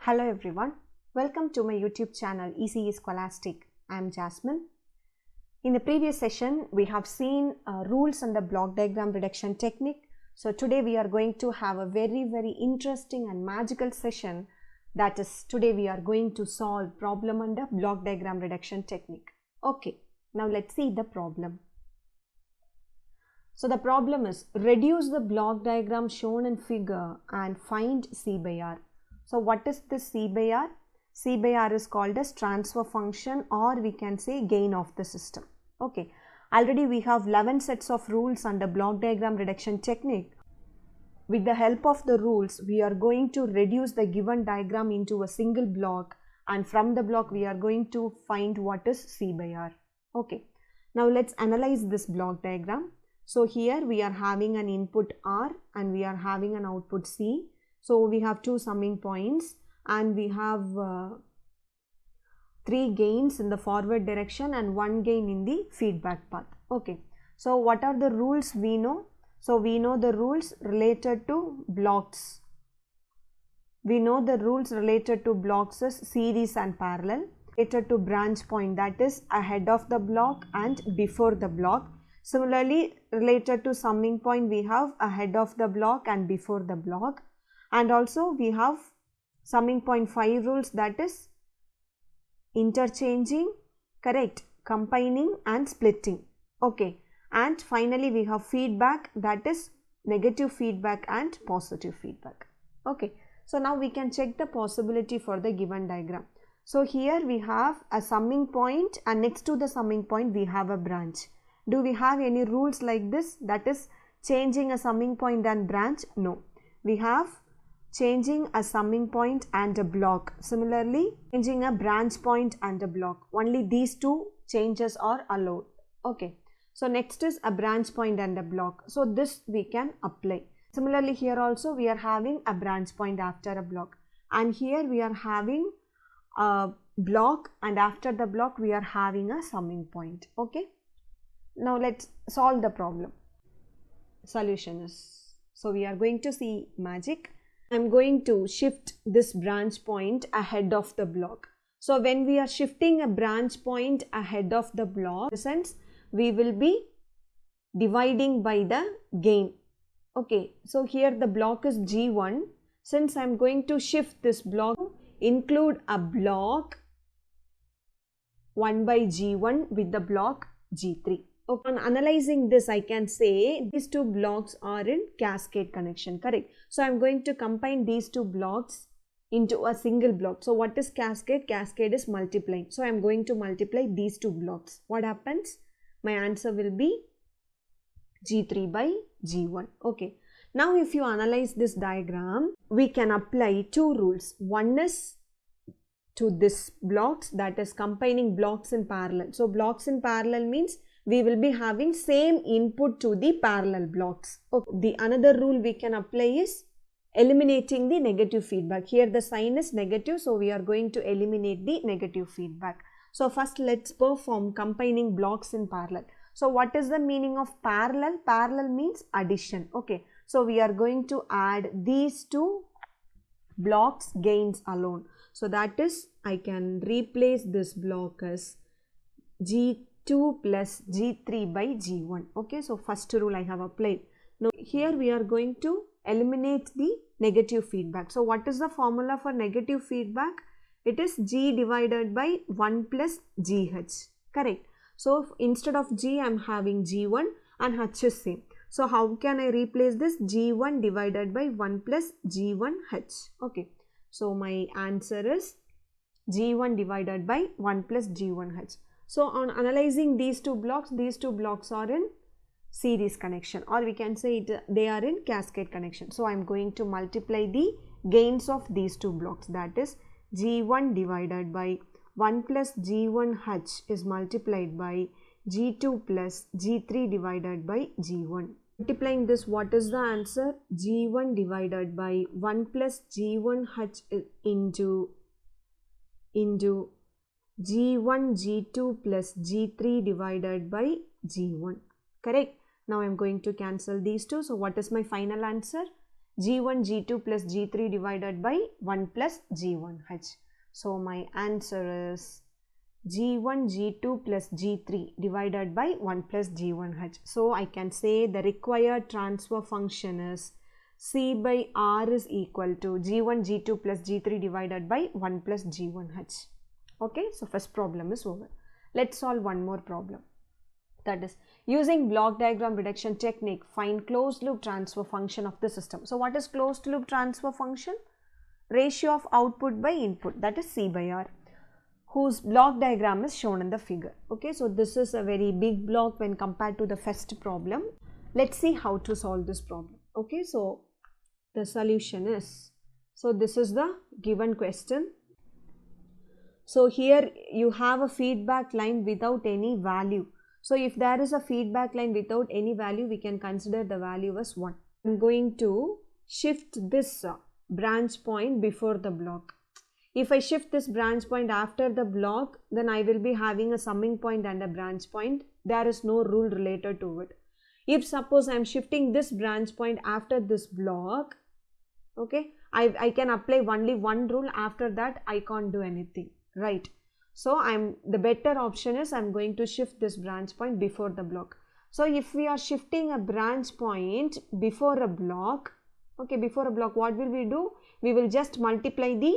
Hello everyone, welcome to my YouTube channel ECE Scholastic. I am Jasmine. In the previous session, we have seen rules under block diagram reduction technique. So today we are going to have a very interesting and magical session. That is, today we are going to solve problem under block diagram reduction technique. Okay, now let's see the problem. So the problem is reduce the block diagram shown in figure and find C by R. So what is this C by R? C by R is called as transfer function, or we can say gain of the system. Okay, already we have 11 sets of rules under block diagram reduction technique. With the help of the rules, we are going to reduce the given diagram into a single block, and from the block we are going to find what is C by R. Okay, now let's analyze this block diagram. So here we are having an input R and we are having an output C. So we have two summing points and we have 3 gains in the forward direction and 1 gain in the feedback path. Okay, so what are the rules we know? So we know the rules related to blocks. We know the rules related to blocks as series and parallel. Related to branch point, that is ahead of the block and before the block. Similarly, related to summing point, we have ahead of the block and before the block. And also we have summing point 5 rules, that is interchanging, correct, combining and splitting. Okay, and finally we have feedback, that is negative feedback and positive feedback. Okay, so now we can check the possibility for the given diagram. So here we have a summing point and next to the summing point we have a branch. Do we have any rules like this, that is changing a summing point and branch? No, we have changing a summing point and a block. Similarly, changing a branch point and a block. Only these two changes are allowed. Okay, so next is a branch point and a block. So this we can apply. Similarly, here also we are having a branch point after a block, and here we are having a block and after the block we are having a summing point. Okay, now let's solve the problem. Solution is, so we are going to see magic. I'm going to shift this branch point ahead of the block. So when we are shifting a branch point ahead of the block, in the sense we will be dividing by the gain. Okay, so here the block is G1. Since I'm going to shift this block, include a block 1 by G1 with the block G3. Okay. On analyzing this, I can say these two blocks are in cascade connection, correct? So I'm going to combine these two blocks into a single block. So what is cascade? Cascade is multiplying. So I'm going to multiply these two blocks. What happens? My answer will be G3 by G1. Okay. Now if you analyze this diagram, we can apply two rules. One is to this blocks, that is combining blocks in parallel. So blocks in parallel means we will be having same input to the parallel blocks. Okay. The another rule we can apply is eliminating the negative feedback. Here the sign is negative, so we are going to eliminate the negative feedback. So first let's perform combining blocks in parallel. So what is the meaning of parallel? Parallel means addition. Okay, so we are going to add these two blocks gains alone. So that is, I can replace this block as G2 plus G3 by G1. Okay, so first rule I have applied. Now here we are going to eliminate the negative feedback. So what is the formula for negative feedback? It is G divided by 1 plus GH, correct? So instead of G I am having G1 and H is same. So how can I replace this? G1 divided by 1 plus G1H. Okay, so my answer is G1 divided by 1 plus G1H. So on analyzing these two blocks are in series connection, or we can say they are in cascade connection. So I am going to multiply the gains of these two blocks, that is G1 divided by 1 plus G1H is multiplied by G2 plus G3 divided by G1. Multiplying this, what is the answer? G1 divided by 1 plus G1H into G1 G2 plus G3 divided by G1, correct? Now I am going to cancel these two. So what is my final answer? G1 G2 plus G3 divided by 1 plus G1H. So my answer is G1 G2 plus G3 divided by 1 plus G1H. So I can say the required transfer function is C by R is equal to G1 G2 plus G3 divided by 1 plus G1H. Okay, so first problem is over. Let's solve one more problem. That is, using block diagram reduction technique, find closed loop transfer function of the system. So what is closed loop transfer function? Ratio of output by input, that is C by R, whose block diagram is shown in the figure. Okay, so this is a very big block when compared to the first problem. Let's see how to solve this problem. Okay, so the solution is, so this is the given question. So here you have a feedback line without any value. So if there is a feedback line without any value, we can consider the value as 1. I'm going to shift this branch point before the block. If I shift this branch point after the block, then I will be having a summing point and a branch point. There is no rule related to it. If suppose I am shifting this branch point after this block, okay, I can apply only one rule. After that, I can't do anything, right? So the better option is I'm going to shift this branch point before the block. So if we are shifting a branch point before a block, okay, before a block, what will we do? We will just multiply the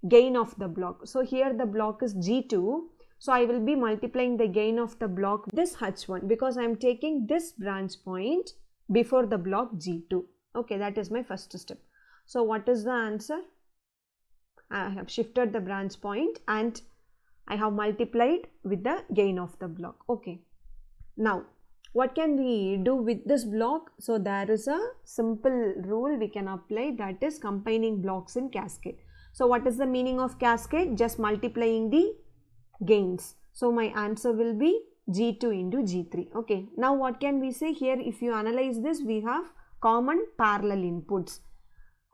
gain of the block. So here the block is G2. So I will be multiplying the gain of the block this H1 because I am taking this branch point before the block G2. Okay, that is my first step. So what is the answer? I have shifted the branch point and I have multiplied with the gain of the block. Okay. Now, what can we do with this block? So there is a simple rule we can apply, that is combining blocks in cascade. So what is the meaning of cascade? Just multiplying the gains. So my answer will be G2 into G3. Okay. Now what can we say here? If you analyze this, we have common parallel inputs.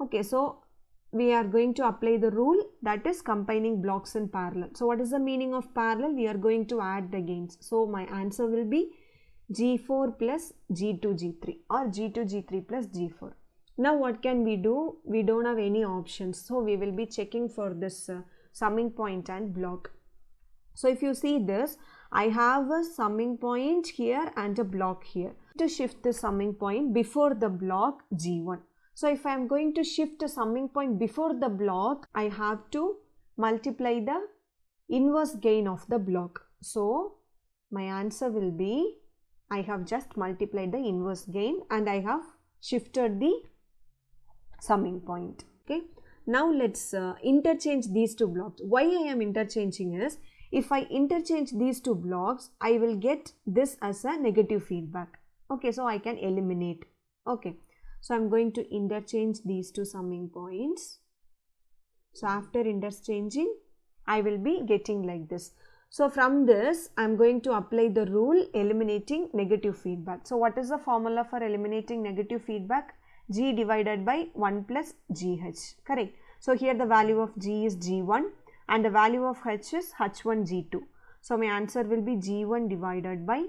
Okay. So we are going to apply the rule, that is combining blocks in parallel. So what is the meaning of parallel? We are going to add the gains. So my answer will be G4 plus G2 G3 or G2 G3 plus G4. Now what can we do? We don't have any options. So we will be checking for this summing point and block. So if you see this, I have a summing point here and a block here. To shift the summing point before the block G1. So if I am going to shift a summing point before the block, I have to multiply the inverse gain of the block. So my answer will be, I have just multiplied the inverse gain and I have shifted the summing point. Okay. Now let's interchange these two blocks. Why I am interchanging is, if I interchange these two blocks, I will get this as a negative feedback. Okay, so I can eliminate. Okay. So, I am going to interchange these two summing points. So, after interchanging, I will be getting like this. So, from this, I am going to apply the rule eliminating negative feedback. So, what is the formula for eliminating negative feedback? G divided by 1 plus GH, correct. So, here the value of G is G1 and the value of H is H1 G2. So, my answer will be G1 divided by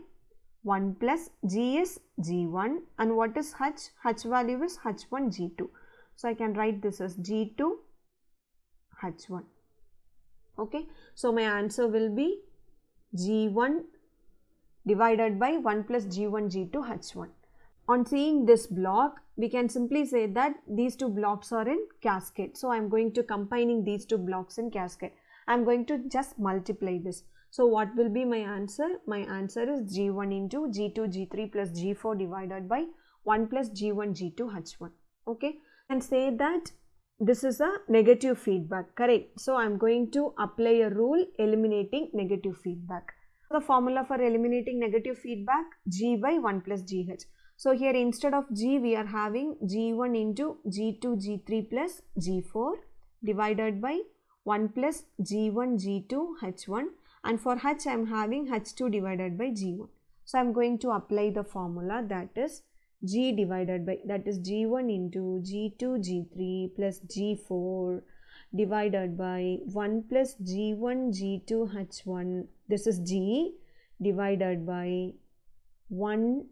1 plus G is G1 and what is H? H value is H1 G2. So, I can write this as G2 H1. Okay. So, my answer will be G1 divided by 1 plus G1 G2 H1. On seeing this block, we can simply say that these two blocks are in cascade. So, I am going to combining these two blocks in cascade. I am going to just multiply this. So, what will be my answer? My answer is G1 into G2 G3 plus G4 divided by 1 plus G1 G2 H1. Okay. And say that this is a negative feedback, correct. So, I am going to apply a rule eliminating negative feedback. The formula for eliminating negative feedback, G by 1 plus GH. So, here instead of G, we are having G1 into G2 G3 plus G4 divided by 1 plus G1 G2 H1. And for H, I am having H2 divided by G1. So, I am going to apply the formula, that is G divided by, that is G1 into G2 G3 plus G4 divided by 1 plus G1 G2 H1. This is G divided by 1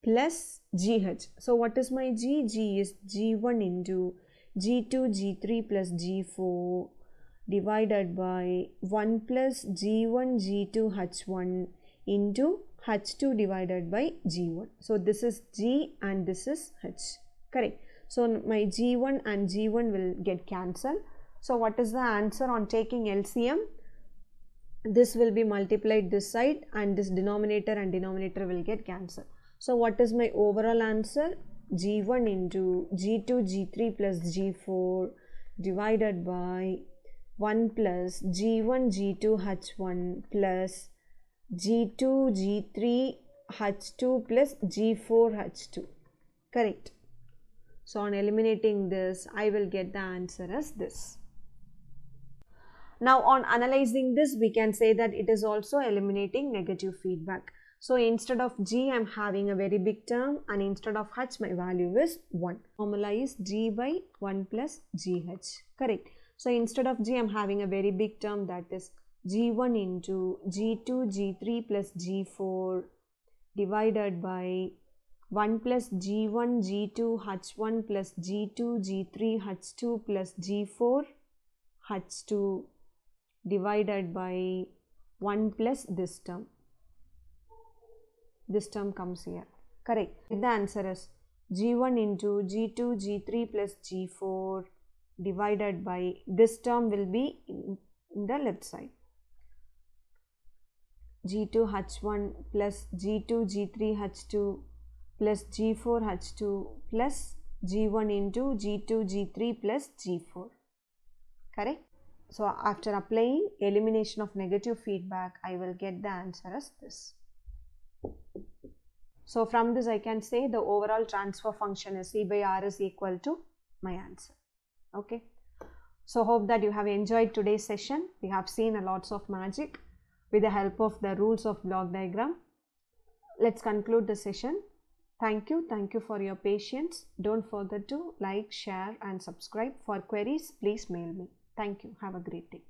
plus GH. So what is my G? G is G1 into G2 G3 plus G4 divided by 1 plus G1 G2 H1 into H2 divided by G1. So this is G and this is H. Correct. So my G1 and G1 will get cancelled. So what is the answer on taking LCM? This will be multiplied this side and this denominator and denominator will get cancelled. So what is my overall answer? G1 into G2 G3 plus G4 divided by 1 plus G1 G2 H1 plus G2 G3 H2 plus G4 H2. Correct. So on eliminating this, I will get the answer as this. Now on analyzing this, we can say that it is also eliminating negative feedback. So instead of G, I am having a very big term, and instead of H, my value is 1. Normalize G by 1 plus GH. Correct. So instead of G, I am having a very big term, that is G1 into G2 G3 plus G4 divided by 1 plus G1 G2 H1 plus G2 G3 H2 plus G4 H2 divided by 1 plus this term. This term comes here. Correct. The answer is G1 into G2 G3 plus G4 divided by this term will be in the left side. G2 H1 plus G2 G3 H2 plus G4 H2 plus G1 into G2 G3 plus G4. Correct. So after applying elimination of negative feedback, I will get the answer as this. So from this I can say the overall transfer function is C by R is equal to my answer. Okay. So hope that you have enjoyed today's session. We have seen a lots of magic with the help of the rules of block diagram. Let's conclude the session. Thank you. Thank you for your patience. Don't forget to like, share and subscribe. For queries, please mail me. Thank you. Have a great day.